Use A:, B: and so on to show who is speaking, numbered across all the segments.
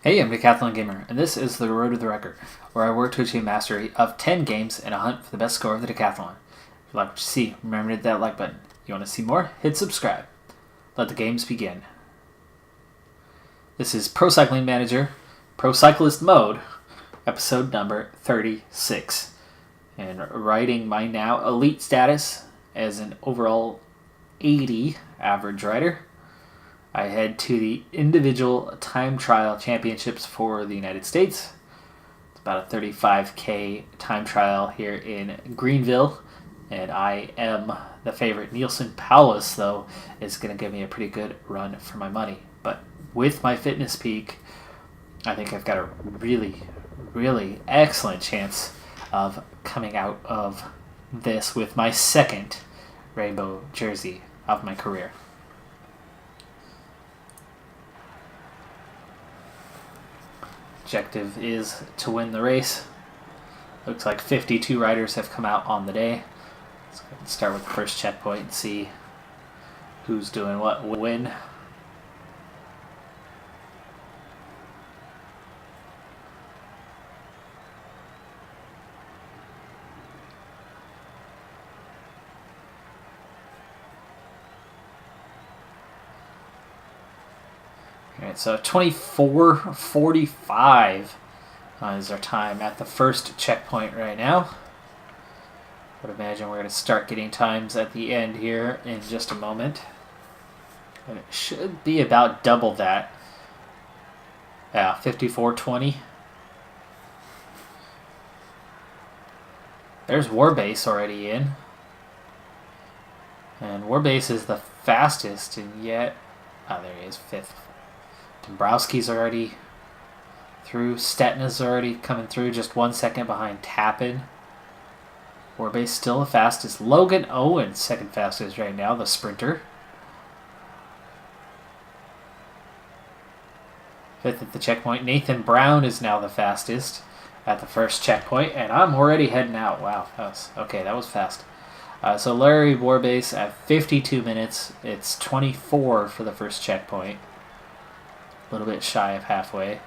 A: Hey, I'm Decathlon Gamer, and this is the Road to the Record, where I work to achieve mastery of 10 games in a hunt for the best score of the Decathlon. If you like what you see, remember to hit that like button. If you want to see more, hit subscribe. Let the games begin. This is Pro Cycling Manager, Pro Cyclist Mode, episode number 36. And riding my now elite status as an overall 80 average rider, I head to the individual time trial championships for the United States. It's about a 35K time trial here in Greenville, and I am the favorite. Nielsen Paulus, though, is going to give me a pretty good run for my money. But with my fitness peak, I think I've got a really, really excellent chance of coming out of this with my second rainbow jersey of my career. Objective is to win the race. Looks like 52 riders have come out on the day. Let's start with the first checkpoint and see who's doing what when. Alright, so 24:45 is our time at the first checkpoint right now. I would imagine we're going to start getting times at the end here in just a moment. And it should be about double that. Yeah, 54:20. There's Warbase already in. And Warbase is the fastest, and yet... Oh, there he is, 5th. Dombrowski's already through. Stetna's already coming through, just 1 second behind Tappan. Warbase still the fastest. Logan Owen, second fastest right now, the sprinter. 5th at the checkpoint. Nathan Brown is now the fastest at the first checkpoint, and I'm already heading out. Wow, that was fast. So Larry Warbase at 52 minutes. It's 24 for the first checkpoint. A little bit shy of halfway.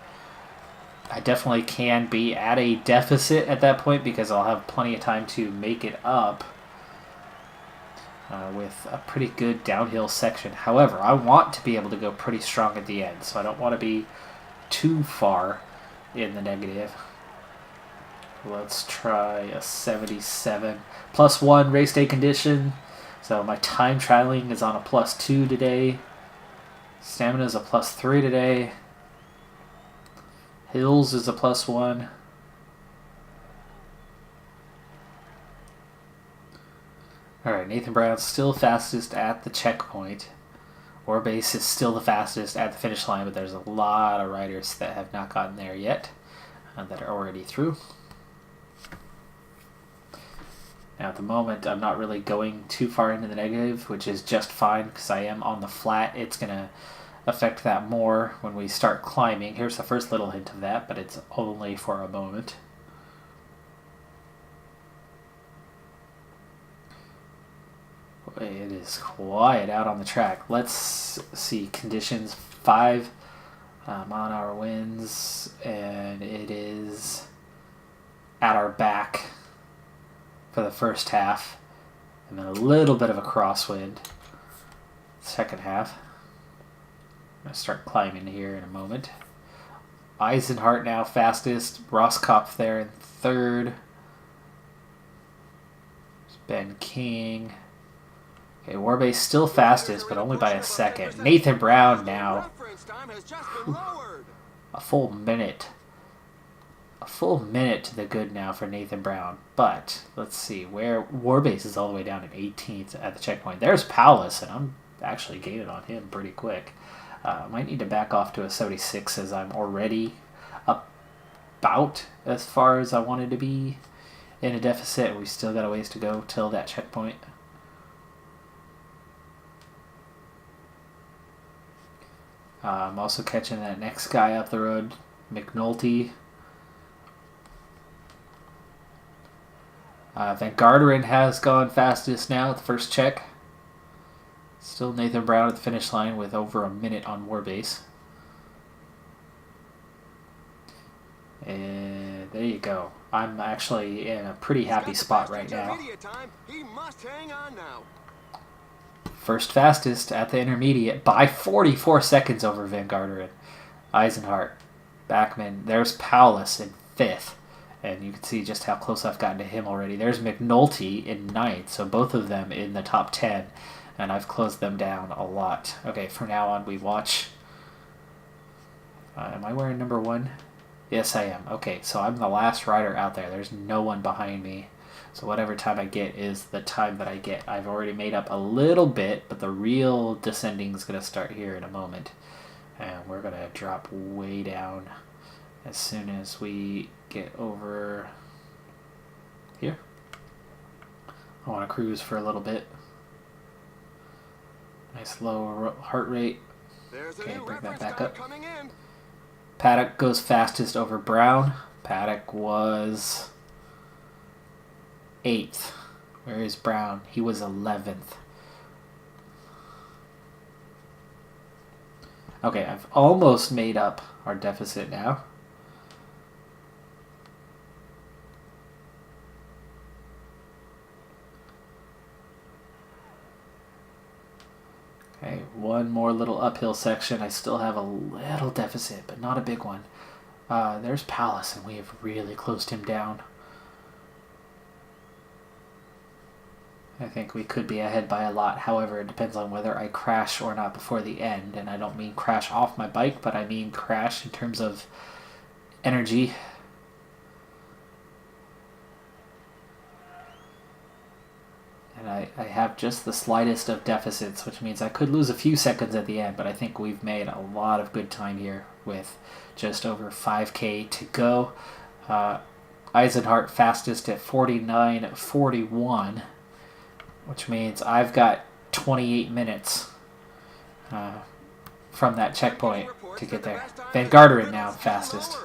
A: I definitely can be at a deficit at that point because I'll have plenty of time to make it up with a pretty good downhill section. However, I want to be able to go pretty strong at the end, so I don't want to be too far in the negative. Let's try a 77. +1 race day condition. So my time trialing is on a +2 today. Stamina is a +3 today. Hills is a +1. Alright, Nathan Brown's still fastest at the checkpoint. Warbase is still the fastest at the finish line, but there's a lot of riders that have not gotten there yet that are already through. Now at the moment, I'm not really going too far into the negative, which is just fine because I am on the flat. It's going to affect that more when we start climbing. Here's the first little hint of that, but it's only for a moment. Boy, it is quiet out on the track. Let's see conditions. 5 mile-an-hour winds, and it is at our back for the first half, and then a little bit of a crosswind second half. I'm going to start climbing here in a moment. Eisenhart now fastest. Rosskopf there in 3rd. Ben King. Okay, Warbase still fastest, but only by a second. Nathan Brown now. A full minute. A full minute to the good now for Nathan Brown. But, let's see, where Warbase is all the way down in 18th at the checkpoint. There's Paulus, and I'm actually gaining on him pretty quick. Might need to back off to a 76 as I'm already about as far as I wanted to be in a deficit. We still got a ways to go till that checkpoint. I'm also catching that next guy up the road, McNulty. Van Garderen has gone fastest now at the first check. Still Nathan Brown at the finish line with over a minute on Warbase. And there you go. I'm actually in a pretty happy spot right now.
B: He must hang on now.
A: First fastest at the intermediate by 44 seconds over Van Garderen. Eisenhart, Backman. There's Paulus in 5th. And you can see just how close I've gotten to him already. There's McNulty in 9th. So both of them in the top 10. And I've closed them down a lot. Okay, from now on we watch. Am I wearing number 1? Yes, I am. Okay, so I'm the last rider out there. There's no one behind me. So whatever time I get is the time that I get. I've already made up a little bit, but the real descending is going to start here in a moment. And we're going to drop way down as soon as we get over here. I want to cruise for a little bit. Nice low heart rate. Okay, bring that back up. Paddock goes fastest over Brown. Paddock was 8th. Where is Brown? He was 11th. Okay, I've almost made up our deficit now. Okay, one more little uphill section. I still have a little deficit, but not a big one. There's Palace, and we have really closed him down. I think we could be ahead by a lot. However, it depends on whether I crash or not before the end. And I don't mean crash off my bike, but I mean crash in terms of energy. And I have just the slightest of deficits, which means I could lose a few seconds at the end, but I think we've made a lot of good time here with just over 5K to go. Eisenhart fastest at 49:41, which means I've got 28 minutes from that checkpoint to get there. Van Garderen now fastest.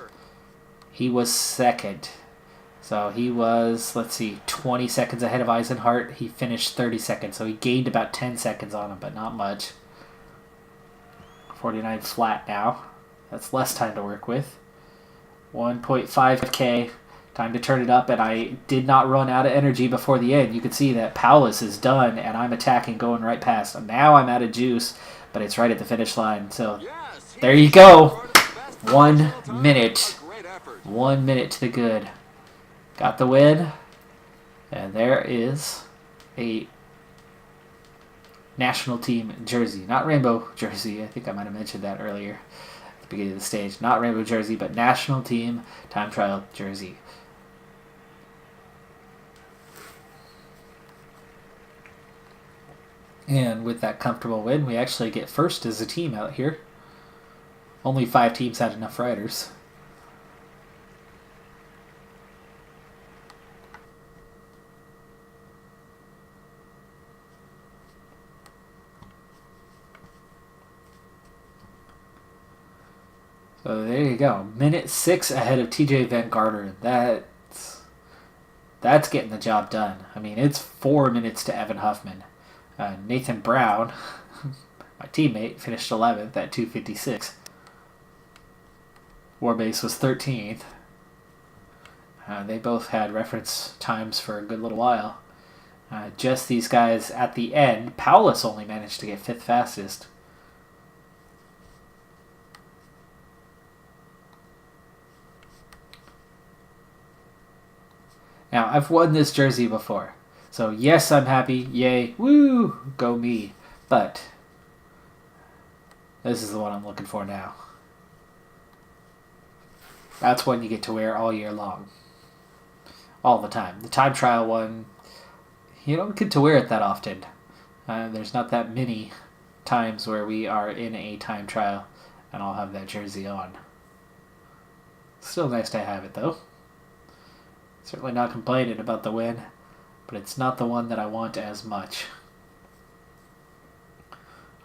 A: He was 2nd. So he was, let's see, 20 seconds ahead of Eisenhart. He finished 32nd, so he gained about 10 seconds on him, but not much. 49 flat now. That's less time to work with. 1.5K. Time to turn it up, and I did not run out of energy before the end. You can see that Paulus is done, and I'm attacking, going right past. Now I'm out of juice, but it's right at the finish line. So there you go. 1 minute. 1 minute to the good. Got the win, and there is a national team jersey. Not rainbow jersey. I think I might have mentioned that earlier at the beginning of the stage. Not rainbow jersey, but national team time trial jersey. And with that comfortable win, we actually get first as a team out here. Only 5 teams had enough riders. So there you go. Minute 6 ahead of TJ Van Garderen. That's getting the job done. I mean, it's 4 minutes to Evan Huffman. Nathan Brown, my teammate, finished 11th at 2:56. Warbase was 13th. They both had reference times for a good little while. Just these guys at the end. Paulus only managed to get 5th fastest. Now, I've won this jersey before. So, yes, I'm happy. Yay. Woo! Go me. But this is the one I'm looking for now. That's one you get to wear all year long. All the time. The time trial one, you don't get to wear it that often. There's not that many times where we are in a time trial and I'll have that jersey on. Still nice to have it, though. Certainly not complaining about the win, but it's not the one that I want as much.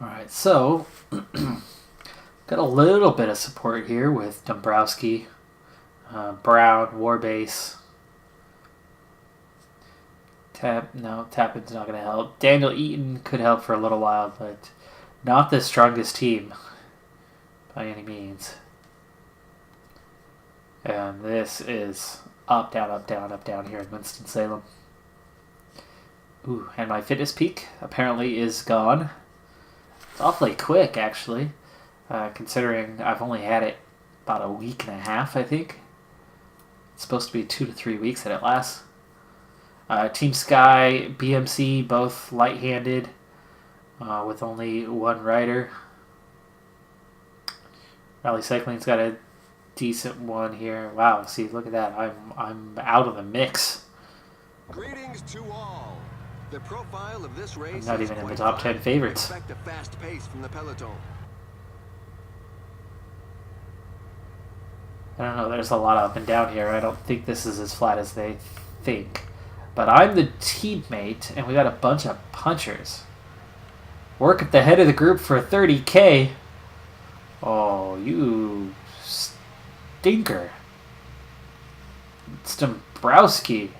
A: Alright, so got a little bit of support here with Dombrowski, Brown, Warbase. Tappan's not going to help. Daniel Eaton could help for a little while, but not the strongest team by any means. And this is up, down, up, down, up, down here in Winston-Salem. Ooh, and my fitness peak apparently is gone. It's awfully quick, actually, considering I've only had it about a week and a half, I think. It's supposed to be 2 to 3 weeks that it lasts. Team Sky, BMC, both light-handed with only one rider. Rally Cycling's got a decent one here. Wow, see, look at that. I'm out of the mix.
B: Greetings to all. The profile of this race
A: I'm not even in the top 10 favorites.
B: Expect a fast pace from the peloton.
A: I don't know, there's a lot of up and down here. I don't think this is as flat as they think. But I'm the teammate, and we got a bunch of punchers. Work at the head of the group for 30K. Oh, you stinker. It's Dombrowski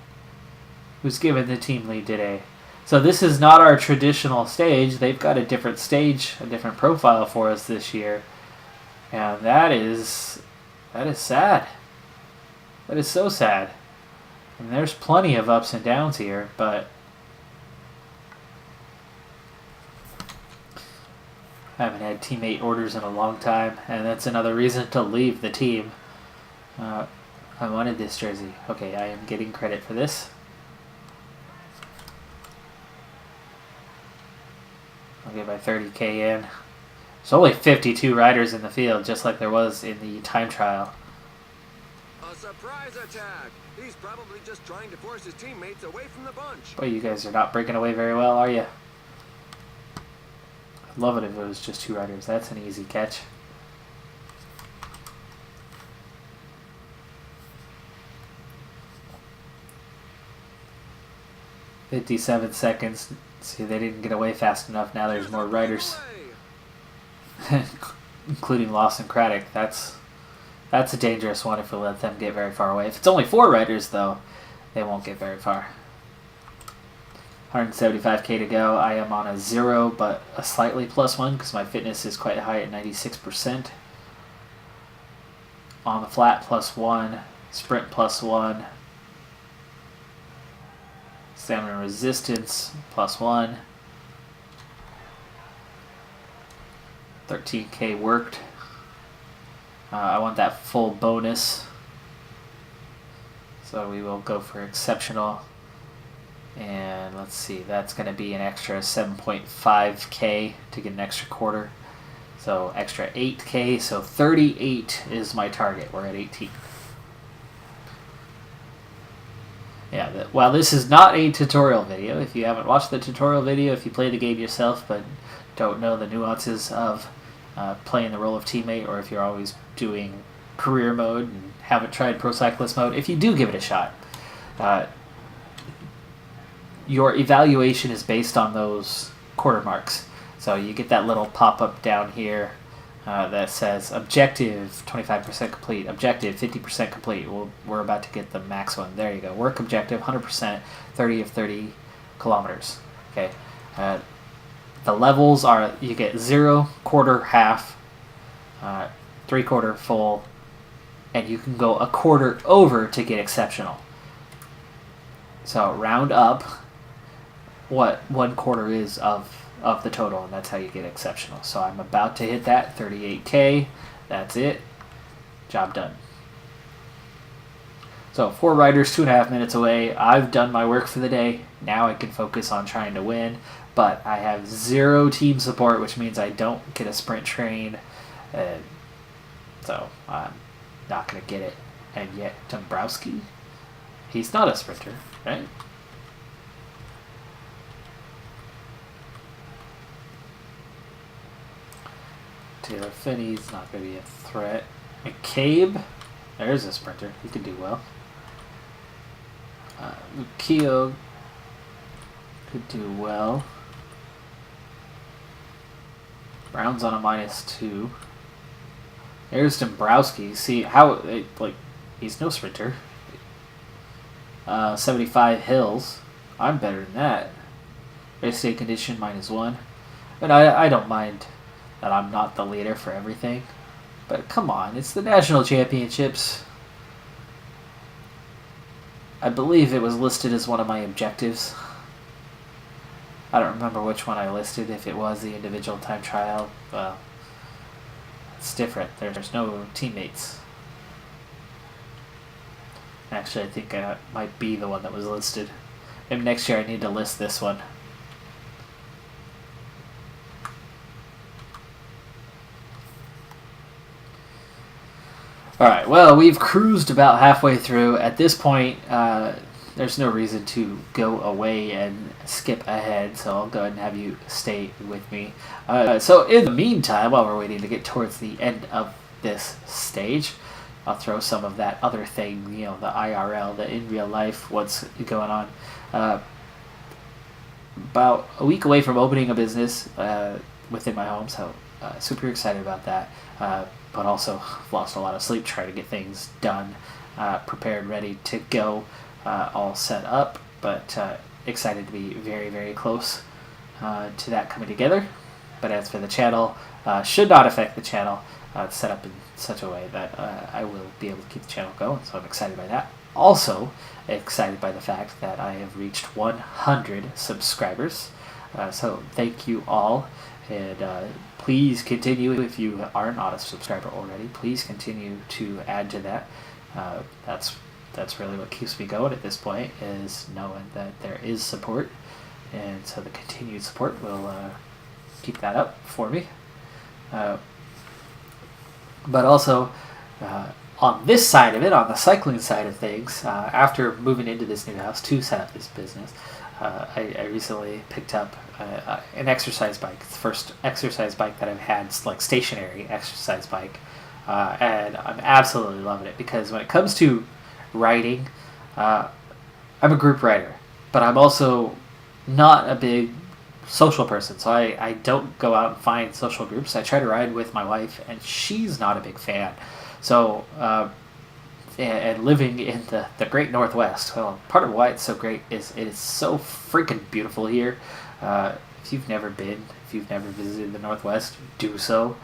A: who's given the team lead today. So this is not our traditional stage. They've got a different stage, a different profile for us this year. And that is sad. That is so sad. And there's plenty of ups and downs here, but I haven't had teammate orders in a long time, and that's another reason to leave the team. I wanted this jersey. Okay, I am getting credit for this. I'll get my 30K in. There's only 52 riders in the field, just like there was in the time trial.
B: A surprise attack. He's probably just trying to force his teammates away from the bunch.
A: Boy, you guys are not breaking away very well, are you? I'd love it if it was just 2 riders. That's an easy catch. "57 seconds. See, they didn't get away fast enough. Now there's more riders, including Lawson Craddock. That's a dangerous one if we let them get very far away. If it's only 4 riders, though, they won't get very far. 175K to go. I am on a 0, but a slightly +1 because my fitness is quite high at 96%. On the flat, +1. Sprint, +1. Stamina resistance, +1. 13K worked. I want that full bonus. So we will go for exceptional. And let's see, that's going to be an extra 7.5K to get an extra quarter. So extra 8K, so 38 is my target. We're at 18. Yeah, while this is not a tutorial video, if you haven't watched the tutorial video, if you play the game yourself but don't know the nuances of playing the role of teammate, or if you're always doing career mode and haven't tried Pro Cyclist mode, if you do give it a shot, your evaluation is based on those quarter marks. So you get that little pop-up down here that says objective 25% complete, objective 50% complete. We're about to get the max one. There you go. Work objective 100%, 30 of 30 kilometers. Okay. The levels are, you get 0, quarter, half, 3/4, full, and you can go a quarter over to get exceptional. So round up what 1/4 is of the total, and that's how you get exceptional. So I'm about to hit that 38K. That's it. Job done. So 4 riders, 2.5 minutes away. I've done my work for the day. Now I can focus on trying to win. But I have 0 team support, which means I don't get a sprint train. So I'm not going to get it. And yet Dombrowski, he's not a sprinter, right? Taylor Finney's not going to be a threat. McCabe, there's a sprinter. He could do well. Mukio could do well. Brown's on a -2. There's Dombrowski. See how, like, he's no sprinter. 75 hills. I'm better than that. Race day condition -1. But I don't mind that I'm not the leader for everything. But come on, it's the national championships. I believe it was listed as one of my objectives. I don't remember which one I listed, if it was the individual time trial. Well, it's different. There's no teammates. Actually, I think it might be the one that was listed. Maybe next year I need to list this one. Alright, well, we've cruised about halfway through. At this point, there's no reason to go away and skip ahead, so I'll go ahead and have you stay with me. So in the meantime, while we're waiting to get towards the end of this stage, I'll throw some of that other thing, you know, the IRL, the in real life, what's going on. About a week away from opening a business within my home, so super excited about that. But also lost a lot of sleep trying to get things done, prepared, ready to go, all set up. But excited to be very, very close to that coming together. But as for the channel, should not affect the channel. It's set up in such a way that I will be able to keep the channel going, so I'm excited by that. Also excited by the fact that I have reached 100 subscribers. So thank you all, and please continue. If you are not a subscriber already, please continue to add to that. That's really what keeps me going at this point, is knowing that there is support, and so the continued support will keep that up for me. But also, on this side of it, on the cycling side of things, after moving into this new house to set up this business, I recently picked up an exercise bike. It's the first exercise bike that I've had, like stationary exercise bike, and I'm absolutely loving it, because when it comes to riding, I'm a group rider, but I'm also not a big social person, so I don't go out and find social groups. I try to ride with my wife, and she's not a big fan. So, and living in the great Northwest, well, part of why it's so great is it is so freaking beautiful here. If you've never been, if you've never visited the Northwest, do so.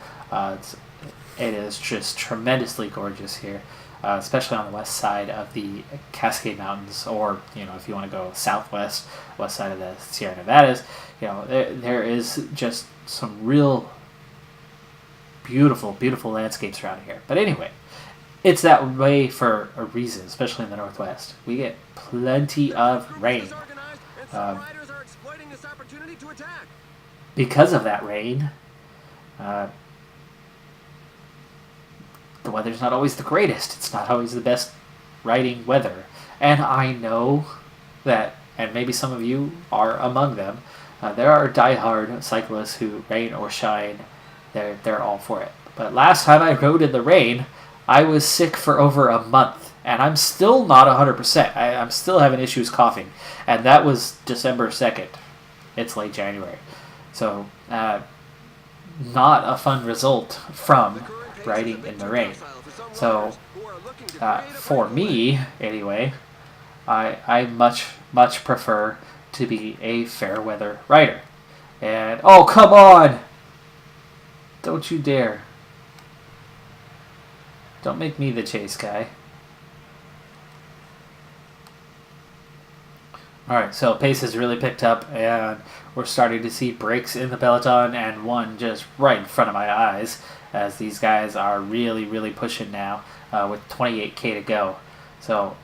A: It is just tremendously gorgeous here, especially on the west side of the Cascade Mountains, or, you know, if you want to go southwest, west side of the Sierra Nevadas. You know, there is just some real beautiful, beautiful landscapes around here. But anyway, it's that way for a reason, especially in the Northwest. We get plenty of rain. Because of that rain, the weather's not always the greatest. It's not always the best riding weather. And I know that, and maybe some of you are among them, there are diehard cyclists who, rain or shine, they're all for it. But last time I rode in the rain, I was sick for over a month, and I'm still not 100%. I'm still having issues coughing, and that was December 2nd. It's late January. So, not a fun result from riding in the rain. So, for me, anyway, I much prefer to be a fair weather rider. And, oh, come on! Don't you dare. Don't make me the chase guy. Alright, so pace has really picked up, and we're starting to see breaks in the peloton, and one just right in front of my eyes, as these guys are really, really pushing now, with 28k to go. So,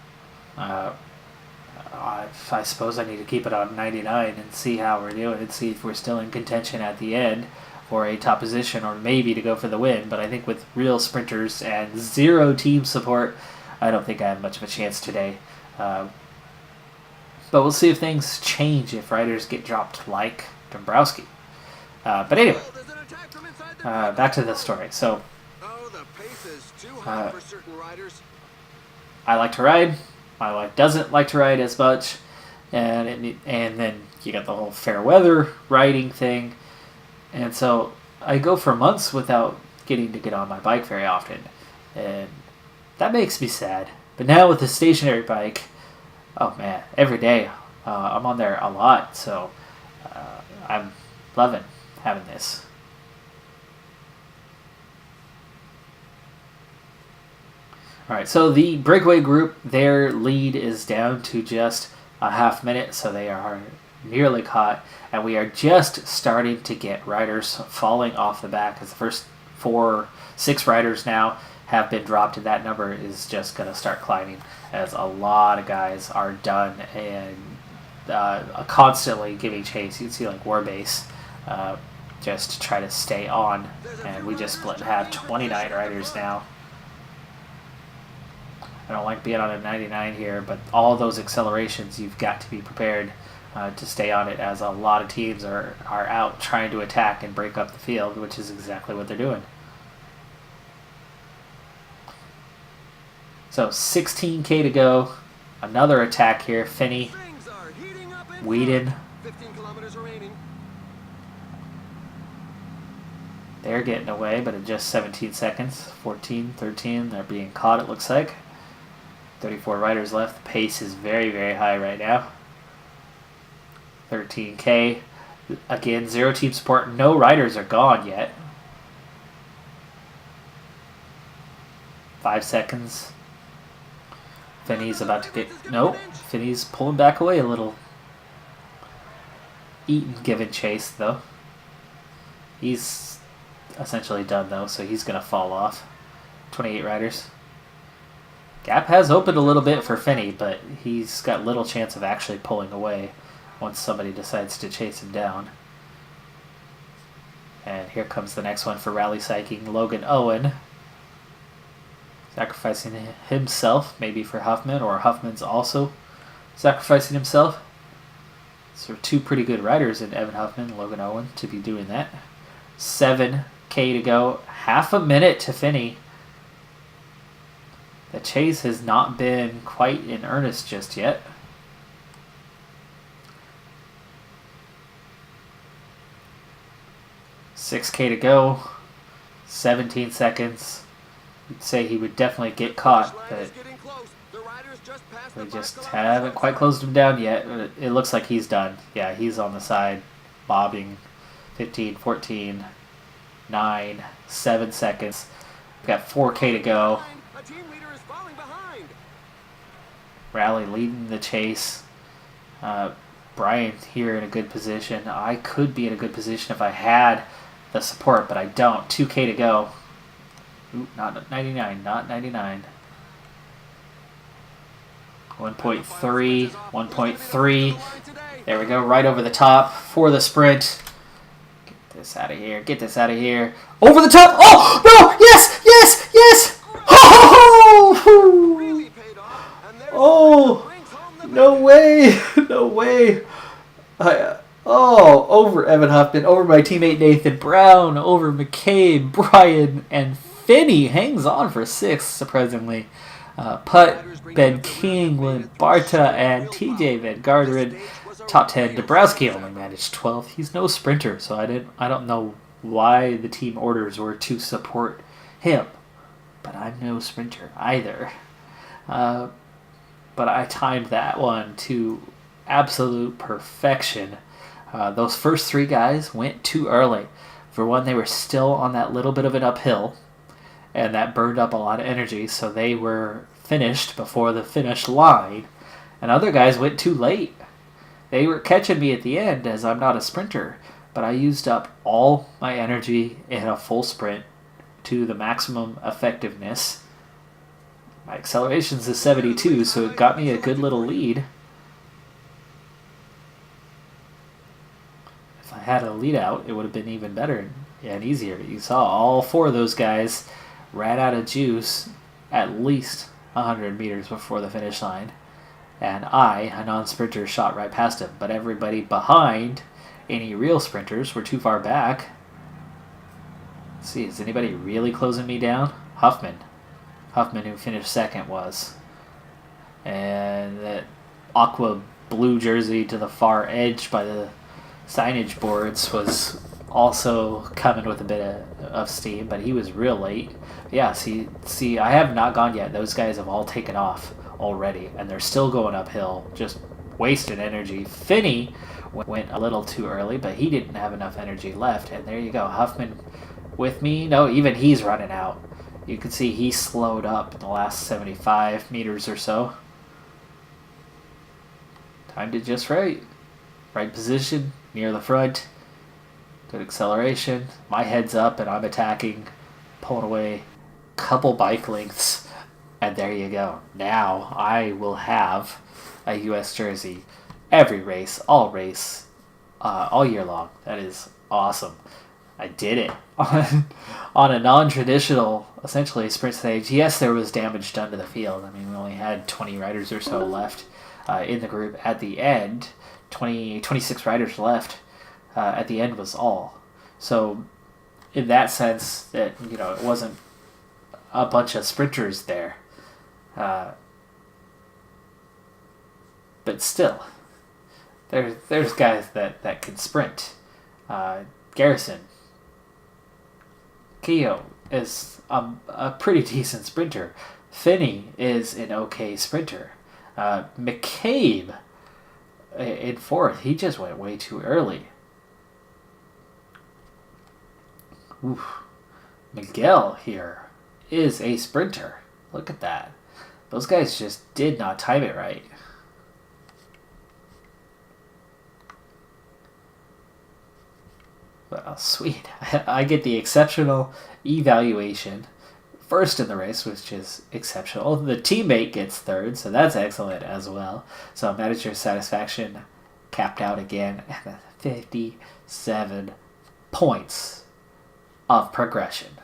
A: I suppose I need to keep it on 99 and see how we're doing, and see if we're still in contention at the end for a top position, or maybe to go for the win. But I think with real sprinters and zero team support, I don't think I have much of a chance today. But we'll see if things change, if riders get dropped like Dombrowski. But anyway, back to the story. So, I like to ride. My wife doesn't like to ride as much, and then you got the whole fair weather riding thing, and so I go for months without getting to get on my bike very often, and that makes me sad. But now with the stationary bike, oh man, every day I'm on there a lot, so I'm loving having this. All right, so the breakaway group, their lead is down to just a half minute, so they are nearly caught, and we are just starting to get riders falling off the back as the first 6 riders now have been dropped, and that number is just going to start climbing as a lot of guys are done and constantly giving chase. You can see like Warbase just to try to stay on, and we just split in half, 29 riders now. I don't like being on a 99 here, but all those accelerations, you've got to be prepared to stay on it, as a lot of teams are out trying to attack and break up the field, which is exactly what they're doing. So 16K to go. Another attack here. Finney, Whedon.
B: 15 kilometers remaining.
A: They're getting away, but in just 17 seconds. 14, 13, they're being caught, it looks like. 34 riders left. The pace is very, very high right now. 13K. Again, 0 team support. No riders are gone yet. 5 seconds. Finney's about to get... Nope. Finney's pulling back away a little. Eaton giving chase, though. He's essentially done, though, so he's going to fall off. 28 riders. Gap has opened a little bit for Finney, but he's got little chance of actually pulling away once somebody decides to chase him down. And here comes the next one for Rally Cycling. Logan Owen. Sacrificing himself, maybe for Huffman, or Huffman's also sacrificing himself. So 2 pretty good riders in Evan Huffman and Logan Owen to be doing that. 7K to go. Half a minute to Finney. The chase has not been quite in earnest just yet. $6K to go. 17 seconds. You'd say he would definitely get caught, but we just haven't quite closed him down yet. It looks like he's done. Yeah, he's on the side, bobbing. 15, 14, 9, 7 seconds. We've got 4K to go. Rally leading the chase. Brian here in a good position. I could be in a good position if I had the support, but I don't. 2K to go. Ooh, not 99, not 99. 1.3, 1.3. There we go, right over the top for the sprint. Get this out of here, get this out of here. Over the top! Oh, no! Yes, yes, yes! Oh! Oh! No way! No way! Over Evan Huffman, over my teammate Nathan Brown, over McCabe, Brian, and Finney hangs on for 6th, surprisingly. Putt, Ben King, William Barta, and TJ Van Garderen, top 10. Dabrowski only managed 12th. He's no sprinter, so I don't know why the team orders were to support him. But I'm no sprinter either. But I timed that one to absolute perfection. Those first 3 guys went too early. For one, they were still on that little bit of an uphill, and that burned up a lot of energy, so they were finished before the finish line. And other guys went too late. They were catching me at the end, as I'm not a sprinter, but I used up all my energy in a full sprint to the maximum effectiveness. My accelerations is 72, so it got me a good little lead. If I had a lead out, it would have been even better and easier. You saw all 4 of those guys ran out of juice at least 100 meters before the finish line. And I, a non-sprinter, shot right past him. But everybody behind any real sprinters were too far back. Let's see, is anybody really closing me down? Huffman, who finished 2nd, was. And that aqua blue jersey to the far edge by the signage boards was also coming with a bit of steam, but he was real late. Yeah, see, I have not gone yet. Those guys have all taken off already, and they're still going uphill, just wasting energy. Finney went a little too early, but he didn't have enough energy left, and there you go. Huffman with me. No, even he's running out. you can see he slowed up in the last 75 meters or so. Timed it just right. Right position, near the front. Good acceleration. My head's up and I'm attacking, pulling away a couple bike lengths. And there you go. Now I will have a U.S. jersey every race, all year long. That is awesome. I did it on a non-traditional, essentially sprint stage. Yes, there was damage done to the field. I mean, we only had 20 riders or so left in the group at the end. 26 riders left at the end was all. So in that sense, that it wasn't a bunch of sprinters there. But still, there's guys that can sprint. Garrison. Keogh is a pretty decent sprinter. Finney is an okay sprinter. McCabe in fourth, he just went way too early. Oof. Miguel here is a sprinter. Look at that. Those guys just did not time it right. Well, sweet. I get the exceptional evaluation first in the race, which is exceptional. The teammate gets third, so that's excellent as well. So manager satisfaction capped out again at 57 points of progression.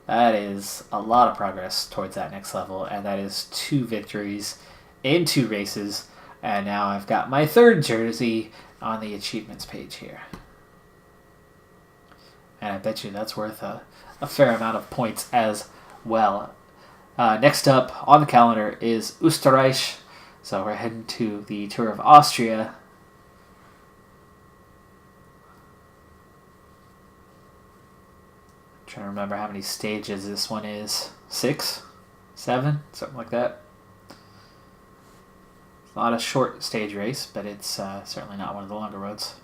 A: That is a lot of progress towards that next level, and that is 2 victories in 2 races. And now I've got my 3rd jersey on the achievements page here. And I bet you that's worth a fair amount of points as well. Next up on the calendar is Österreich. So we're heading to the Tour of Austria. I'm trying to remember how many stages this one is. 6? 7? Something like that. It's not a short stage race, but it's certainly not one of the longer roads.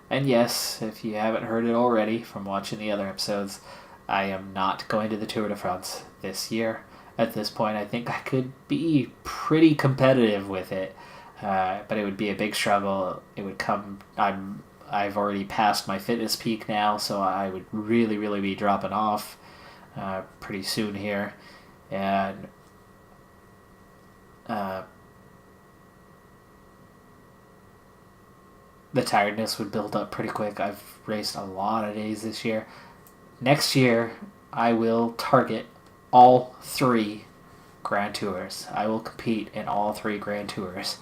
A: And yes, if you haven't heard it already from watching the other episodes, I am not going to the Tour de France this year. At this point, I think I could be pretty competitive with it, but it would be a big struggle. It would come. I've already passed my fitness peak now, so I would really be dropping off pretty soon here, and the tiredness would build up pretty quick. I've raced a lot of days this year. Next year, I will target all 3 Grand Tours. I will compete in all 3 Grand Tours.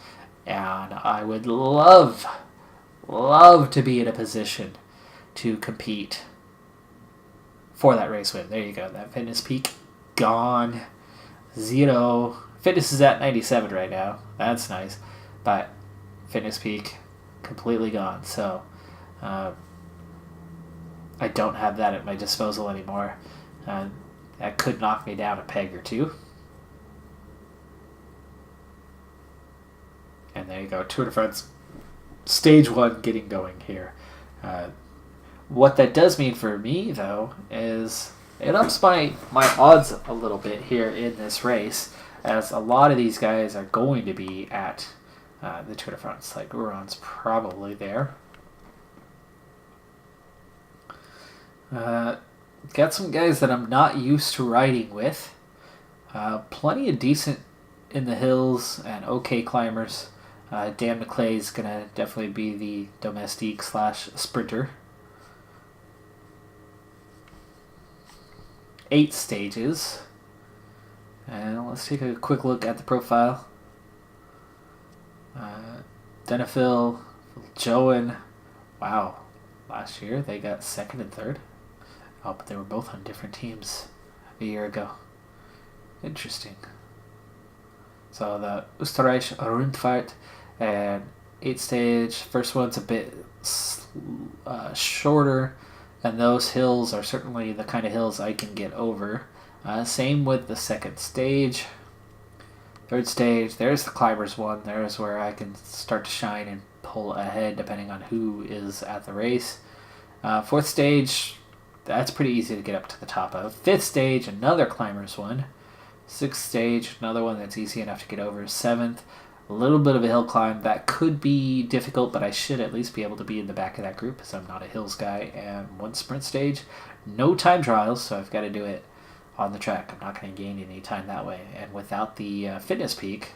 A: And I would love to be in a position to compete for that race win. There you go. That fitness peak, gone. 0. Fitness is at 97 right now. That's nice. But fitness peak, completely gone. So I don't have that at my disposal anymore. That could knock me down a peg or 2. And there you go. Tour de France stage 1 getting going here. What that does mean for me, though, is it ups my odds a little bit here in this race, as a lot of these guys are going to be at the Tour de France. Like Uran's probably there. Got some guys that I'm not used to riding with. Plenty of decent in the hills and okay climbers. Dan McClay is going to definitely be the domestique / sprinter. 8 stages. And let's take a quick look at the profile. Denifil, Joan. Wow. Last year they got 2nd and 3rd. Oh, but they were both on different teams a year ago. Interesting. So the Österreich Rundfahrt and 8 stage. First one's a bit shorter, and those hills are certainly the kind of hills I can get over. Same with the 2nd stage. 3rd stage, there's the climbers one. There's where I can start to shine and pull ahead depending on who is at the race. 4th stage, that's pretty easy to get up to the top of. 5th stage, another climbers one. 6th stage, another one that's easy enough to get over. 7th, a little bit of a hill climb. That could be difficult, but I should at least be able to be in the back of that group because I'm not a hills guy. And 1 sprint stage. No time trials, so I've got to do it on the track. I'm not going to gain any time that way. And without the fitness peak,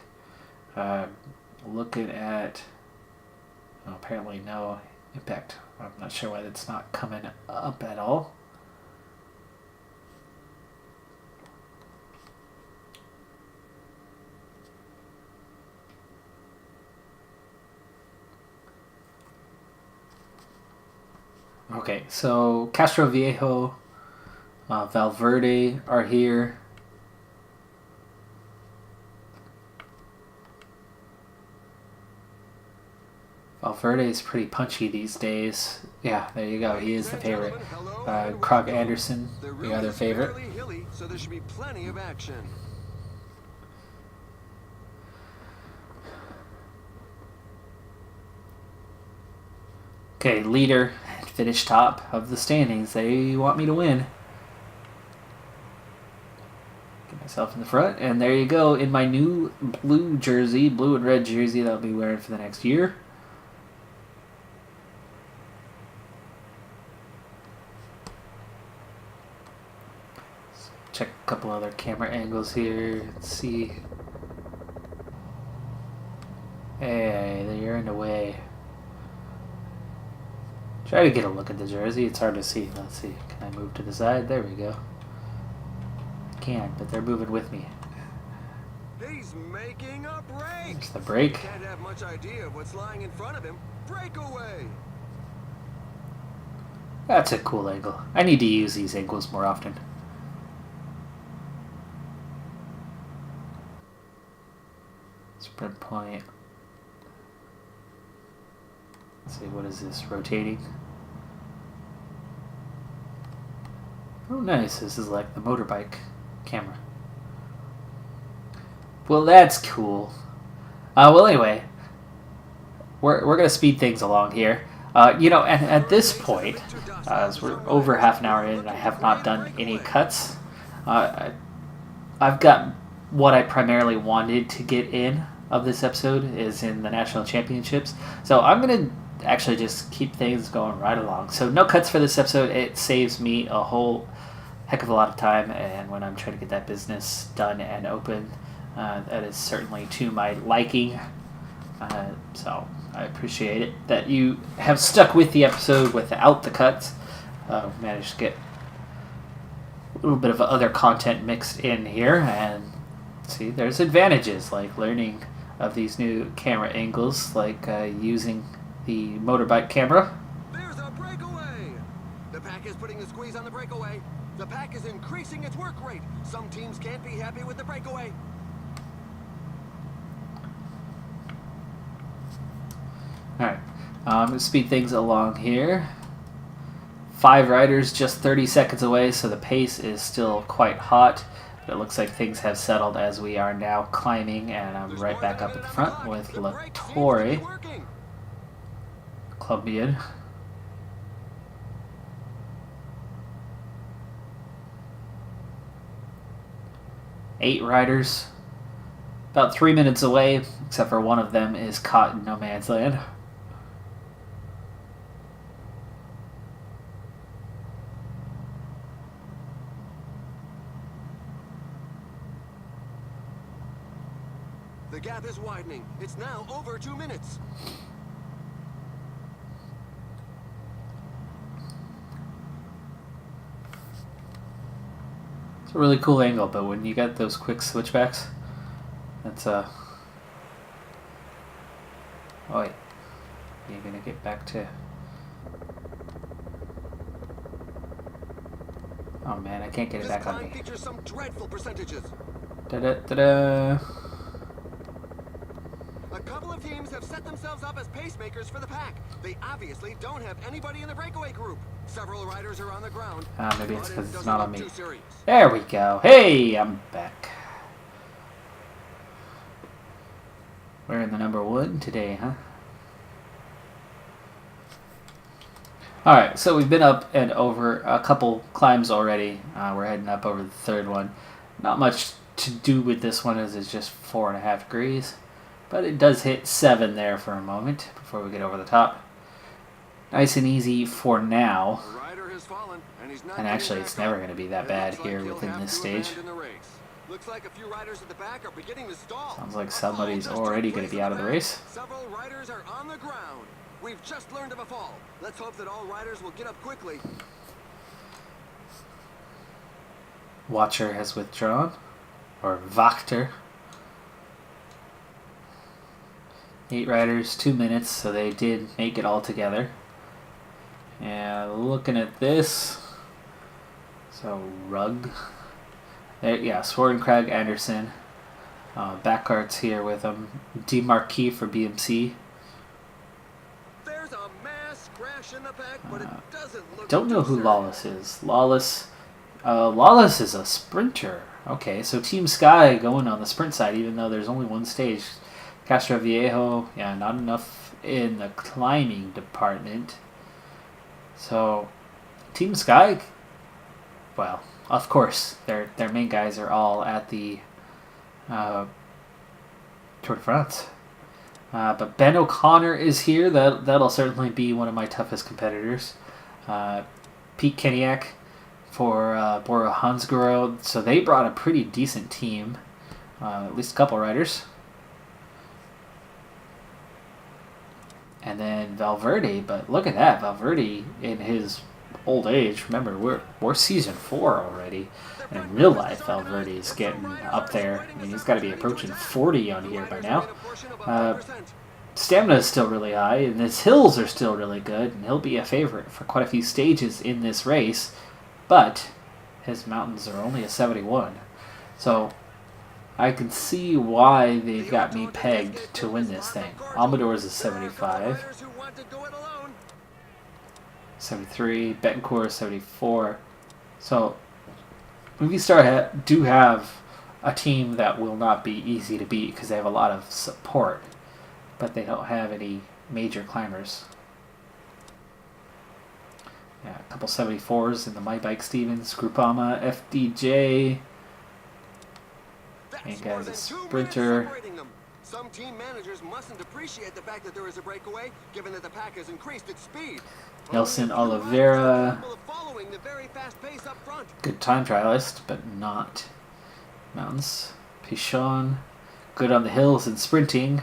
A: looking at... well, apparently no impact. I'm not sure why that's not coming up at all. Okay, so Castro Viejo, Valverde are here. Valverde is pretty punchy these days. Yeah, there you go. He is the favorite. Krog Anderson, the other favorite.
B: Hilly, so there should be plenty of action.
A: Okay, leader, finish top of the standings. They want me to win. Get myself in the front, and there you go. In my new blue jersey, blue and red jersey that I'll be wearing for the next year. Let's check a couple other camera angles here. Let's see. Hey, you're in the way. Try to get a look at the jersey. It's hard to see. Let's see. Can I move to the side? There we go. I can, but they're moving with me.
B: He's making a break.
A: There's the break.
B: Can't have much idea of what's lying in front of him. Breakaway.
A: That's a cool angle. I need to use these angles more often. Sprint point. Let's see, what is this? Rotating. Oh, nice. This is like the motorbike camera. Well, that's cool. Well, anyway, we're going to speed things along here. You know, and at this point, as we're over half an hour in and I have not done any cuts, I've got what I primarily wanted to get in of this episode is in the National Championships. So I'm going to actually just keep things going right along. So no cuts for this episode. It saves me a whole heck of a lot of time, and when I'm trying to get that business done and open, that is certainly to my liking. So I appreciate it that you have stuck with the episode without the cuts. Managed to get a little bit of other content mixed in here, and see, there's advantages like learning of these new camera angles, like using the motorbike camera.
B: There's a breakaway. The pack is putting the squeeze on the breakaway. The pack is increasing its work rate. Some teams can't be happy with the breakaway.
A: Alright, let's speed things along here. 5 riders just 30 seconds away, so the pace is still quite hot. But it looks like things have settled as we are now climbing, and I'm right back up at the front with Latore, Colombian. Eight riders, about 3 minutes away, except for one of them is caught in no man's land.
B: The gap is widening. It's now over 2 minutes.
A: It's a really cool angle, but when you got those quick switchbacks, that's oh wait, you're gonna get back to. Oh man, I can't get it back on me.
B: This climb features some dreadful percentages.
A: Da-da-da-da.
B: A couple of teams have set themselves up as pacemakers for the pack. They obviously don't have anybody in the breakaway group. Several riders are on the ground.
A: Maybe it's because it's not on me.
B: Serious.
A: There we go. Hey, I'm back. We're in the number 1 today, huh? Alright, so we've been up and over a couple climbs already. We're heading up over the third one. Not much to do with this one as it's just 4.5 degrees. But it does hit 7 there for a moment before we get over the top. Nice and easy for now. And actually, it's never going to be that bad here within this stage.
B: Looks like a few riders at the back are beginning to stall.
A: Sounds like somebody's already going to be out of the race.
B: Several riders are on the ground. We've just learned of a fall. Let's hope that all riders will get up quickly.
A: Watcher has withdrawn. Or Wachter. 8 riders, 2 minutes, so they did make it all together. And looking at this, so Rugg. There, yeah, Swartencrag, Anderson. Backcart's here with them. DeMarquis for BMC.
B: There's a mass crash in the pack, but it doesn't look.
A: Don't know who Lawless is. Lawless is a sprinter. Okay, so Team Sky going on the sprint side, even though there's only one stage. Castroviejo, yeah, not enough in the climbing department. So, Team Sky, well, of course, their main guys are all at the Tour de France. But Ben O'Connor is here. That'll certainly be one of my toughest competitors. Pete Keniak for Bora Hansgrohe. So they brought a pretty decent team, at least a couple riders. And then Valverde, but look at that, Valverde in his old age. Remember, we're season 4 already. And in real life, Valverde is getting up there. I mean, he's got to be approaching 40 on here by now. Stamina is still really high, and his hills are still really good, and he'll be a favorite for quite a few stages in this race. But his mountains are only a 71. So I can see why they've got me pegged to win this thing. Amador's a 75. 73. Betancourt is 74. So Movistar do have a team that will not be easy to beat because they have a lot of support. But they don't have any major climbers. Yeah, a couple 74s in the My Bike Stevens, Groupama, FDJ. And guys, a sprinter.
B: Some team managers mustn't appreciate the fact that there is a breakaway, given that the pack has increased its speed.
A: Nelson Oliveira. Good time trialist, but not mountains. Pichon. Good on the hills and sprinting.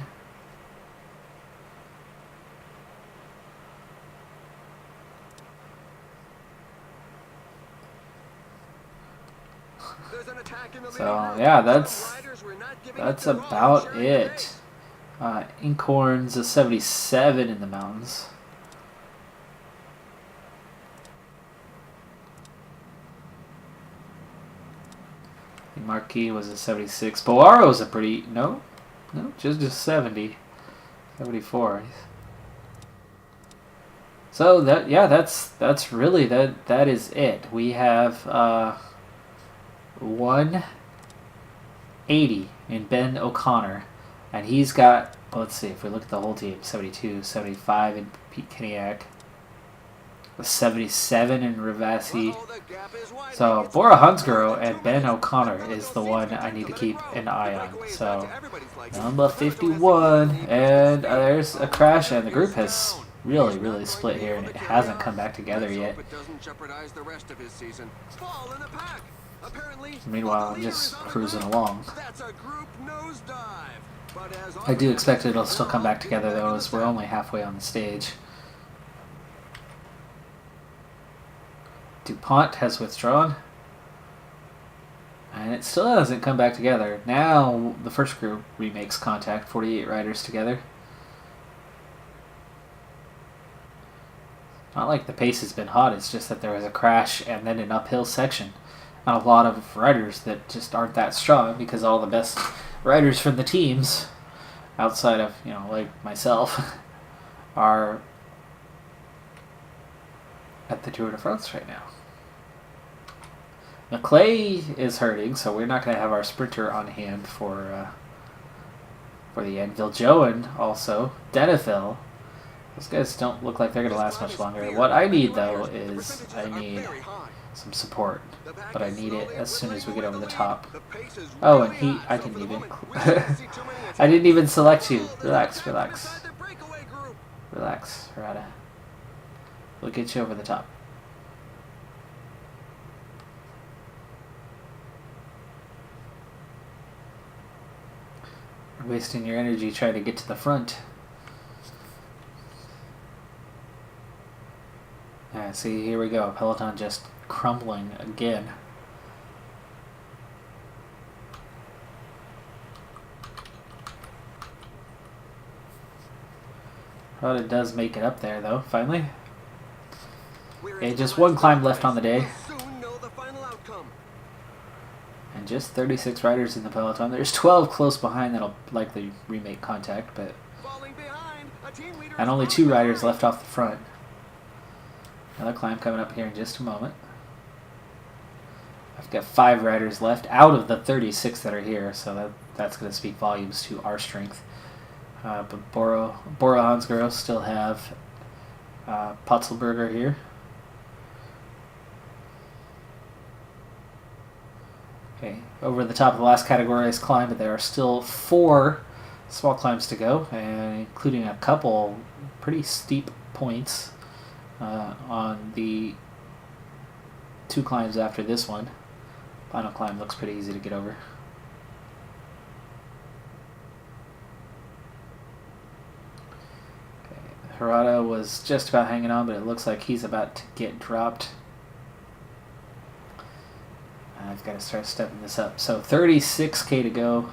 A: So yeah, that's about it. Inkhorn's a 77 in the mountains. Marquis was a 76. Boaro's a pretty no, just 70, 74. So that's really that is it. We have 180 in Ben O'Connor, and he's got, let's see if we look at the whole team, 72, 75 in Pete Keniak, 77 in Rivasi. So Bora Hansgrohe and Ben O'Connor is the one I need to keep an eye on. So number 51, and there's a crash, and the group has really split here, and it hasn't come back together yet. Meanwhile, I'm just cruising along. I do expect it'll still come back together, though, as we're only halfway on the stage. DuPont has withdrawn. And it still hasn't come back together. Now, the first group remakes contact, 48 riders together. Not like the pace has been hot, it's just that there was a crash and then an uphill section. And a lot of riders that just aren't that strong because all the best riders from the teams, outside of, like myself, are at the Tour de France right now. McClay is hurting, so we're not going to have our sprinter on hand for the end. Viljoen also. Denethil Those guys don't look like they're going to last much longer. What I need, though, is I need some support. But I need it as soon as we get over the top. Oh, and I didn't even... I didn't even select you. Relax, relax. Relax, Rada. We'll get you over the top. You're wasting your energy trying to get to the front. Yeah, see, here we go. Peloton just crumbling again. But it does make it up there, though, finally. Okay, just one climb left on the day. And just 36 riders in the peloton. There's 12 close behind that'll likely remake contact, but... And only 2 riders left off the front. Another climb coming up here in just a moment. I've got 5 riders left out of the 36 that are here, so that's going to speak volumes to our strength. But Bora Hansgrohe still have Potzelberger here. Okay, over the top of the last categorized climb, but there are still 4 small climbs to go, and including a couple pretty steep points on the 2 climbs after this one. Final climb looks pretty easy to get over. Okay, Harada was just about hanging on, but it looks like he's about to get dropped. I've got to start stepping this up. So 36K to go,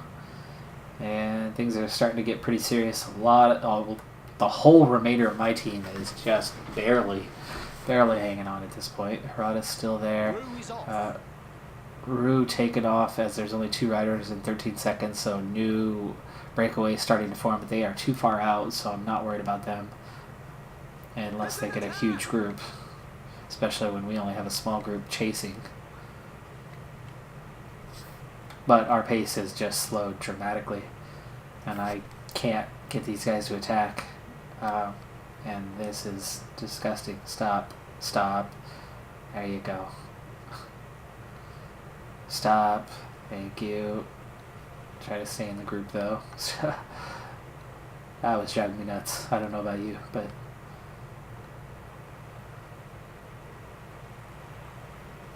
A: and things are starting to get pretty serious. The whole remainder of my team is just barely hanging on at this point. Harada's still there. Rue taken off as there's only 2 riders in 13 seconds, so new breakaway starting to form, but they are too far out, so I'm not worried about them unless they get a huge group, especially when we only have a small group chasing. But our pace has just slowed dramatically, and I can't get these guys to attack, and this is disgusting. Stop. There you go. Stop. Thank you. Try to stay in the group, though. That was driving me nuts. I don't know about you, but...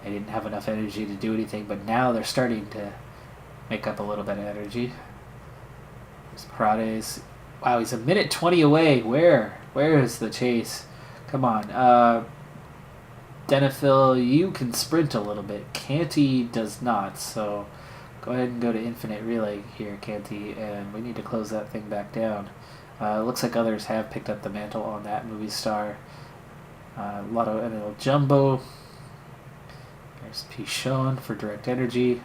A: I didn't have enough energy to do anything, but now they're starting to make up a little bit of energy. There's Parades. Wow, he's a minute 20 away. Where is the chase? Come on. Denifil, you can sprint a little bit. Canty does not, so go ahead and go to Infinite Relay here, Canty, and we need to close that thing back down. It looks like others have picked up the mantle on that movie star. Lotto NL Jumbo. There's Pichon for direct energy.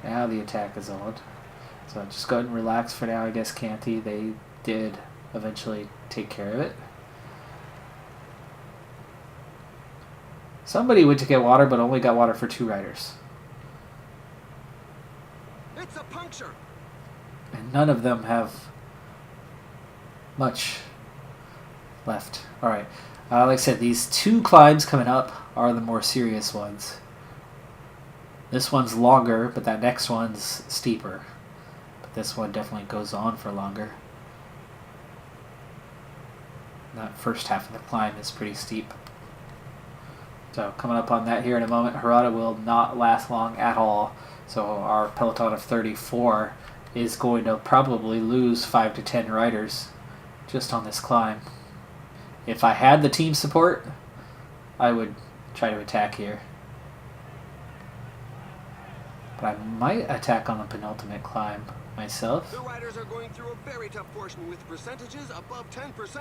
A: Now the attack is on. So just go ahead and relax for now, I guess, Canty. They did eventually take care of it. Somebody went to get water, but only got water for 2 riders.
B: It's a puncture.
A: And none of them have much left. Alright. Like I said, these 2 climbs coming up are the more serious ones. This one's longer, but that next one's steeper. But this one definitely goes on for longer. That first half of the climb is pretty steep. So coming up on that here in a moment. Harada will not last long at all. So our peloton of 34 is going to probably lose 5 to 10 riders just on this climb. If I had the team support, I would try to attack here. But I might attack on the penultimate climb myself.
B: The riders are going through a very tough portion with percentages above 10%.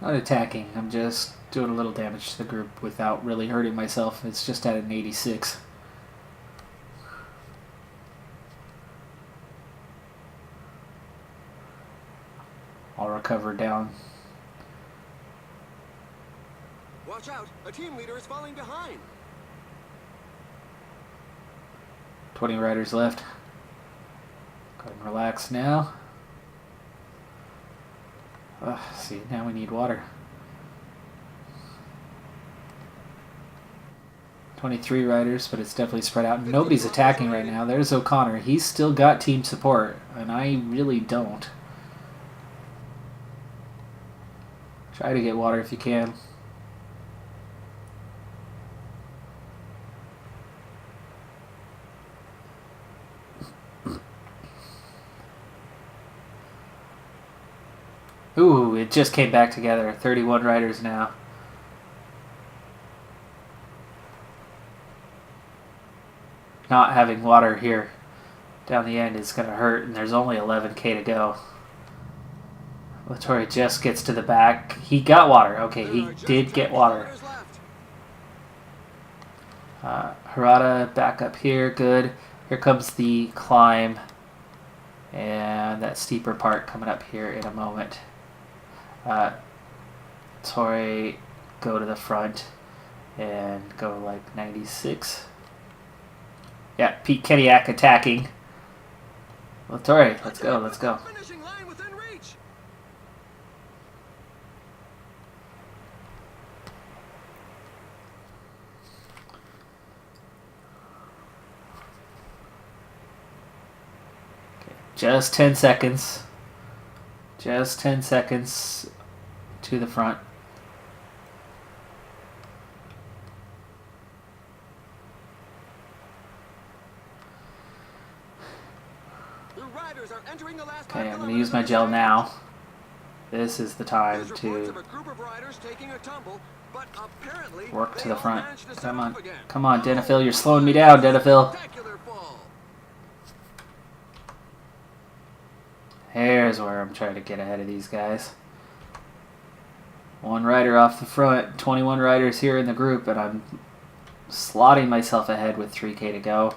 A: Not attacking, I'm just doing a little damage to the group without really hurting myself. It's just at an 86. I'll recover down.
B: Watch out, a team leader is falling behind.
A: 20 riders left. Go ahead and relax now. See, now we need water. 23 riders, but it's definitely spread out. Nobody's attacking right now. There's O'Connor. He's still got team support, and I really don't. Try to get water if you can. Ooh, it just came back together. 31 riders now. Not having water here down the end is going to hurt, and there's only 11K to go. Latore just gets to the back. He got water. Okay, he did get water. Harada back up here. Good. Here comes the climb. And that steeper part coming up here in a moment. Torrey go to the front and go like 96. Yeah, Pete Kediak attacking. Latore, let's go, let's go. Okay, just 10 seconds. Just 10 seconds to the front. Okay, I'm going to use my gel now. This is the time to work to the front. Come on. Come on, Denifil. You're slowing me down, Denifil. Here's where I'm trying to get ahead of these guys. One rider off the front. 21 riders here in the group, and I'm slotting myself ahead with 3K to go.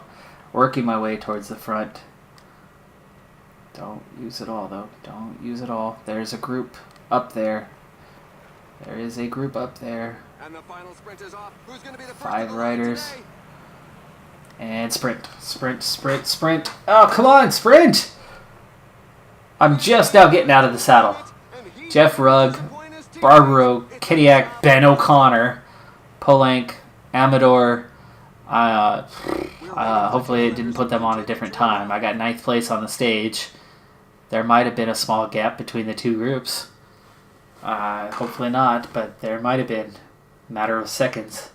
A: Working my way towards the front. Don't use it all, though. Don't use it all. There's a group up there. There is a group up there.
B: And the final sprint is off. Who's going to be the first
A: 5 riders. And sprint. Sprint, sprint, sprint. Oh, come on, sprint! I'm just now getting out of the saddle. Jeff Rugg, Barbaro, Kediak, Ben O'Connor, Polank, Amador. Hopefully it didn't put them on a different time. I got 9th place on the stage. There might have been a small gap between the two groups. Hopefully not, but there might have been. A matter of seconds.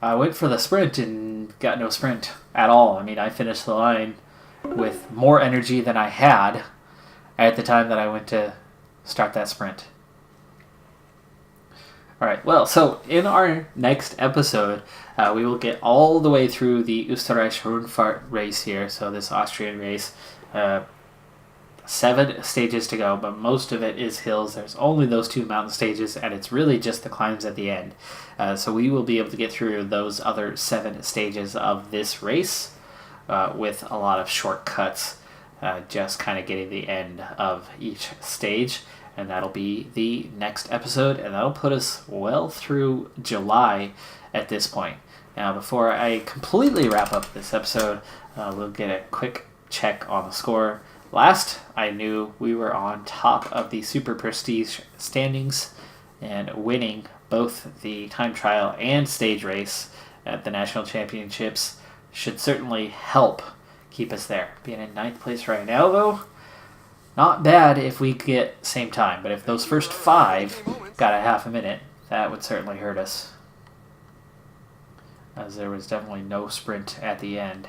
A: I went for the sprint and got no sprint at all. I mean, I finished the line with more energy than I had at the time that I went to start that sprint. Alright, well, so in our next episode, we will get all the way through the Österreich Rundfahrt race here, so this Austrian race. 7 stages to go, but most of it is hills. There's only those 2 mountain stages, and it's really just the climbs at the end. So we will be able to get through those other 7 stages of this race with a lot of shortcuts, just kind of getting the end of each stage. And that'll be the next episode, and that'll put us well through July at this point. Now, before I completely wrap up this episode, we'll get a quick check on the score. Last I knew, we were on top of the Super Prestige standings and winning both the time trial and stage race at the National Championships should certainly help keep us there. Being in 9th place right now, though, not bad if we get same time, but if those first 5 got a half a minute, that would certainly hurt us. As there was definitely no sprint at the end.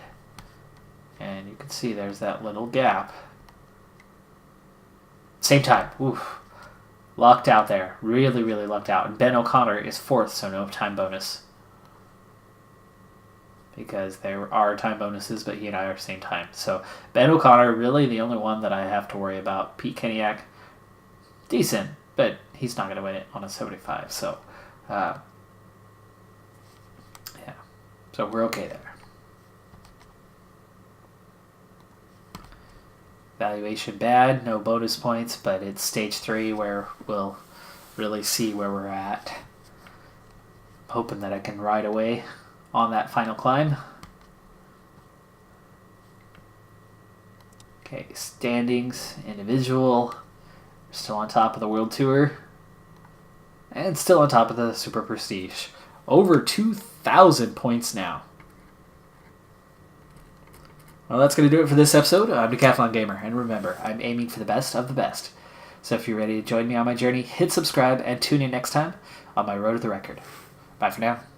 A: And you can see there's that little gap. Same time. Oof. Lucked out there. Really, really lucked out. And Ben O'Connor is 4th, so no time bonus. Because there are time bonuses, but he and I are same time. So Ben O'Connor, really the only one that I have to worry about. Pete Kediak, decent, but he's not going to win it on a 75. So, yeah. So we're okay there. Valuation bad, no bonus points, but it's stage 3 where we'll really see where we're at. I'm hoping that I can ride away on that final climb. Okay, standings, individual. Still on top of the World Tour. And still on top of the Super Prestige. Over 2,000 points now. Well, that's going to do it for this episode. I'm Decathlon Gamer, and remember, I'm aiming for the best of the best. So if you're ready to join me on my journey, hit subscribe and tune in next time on my Road to the Record. Bye for now.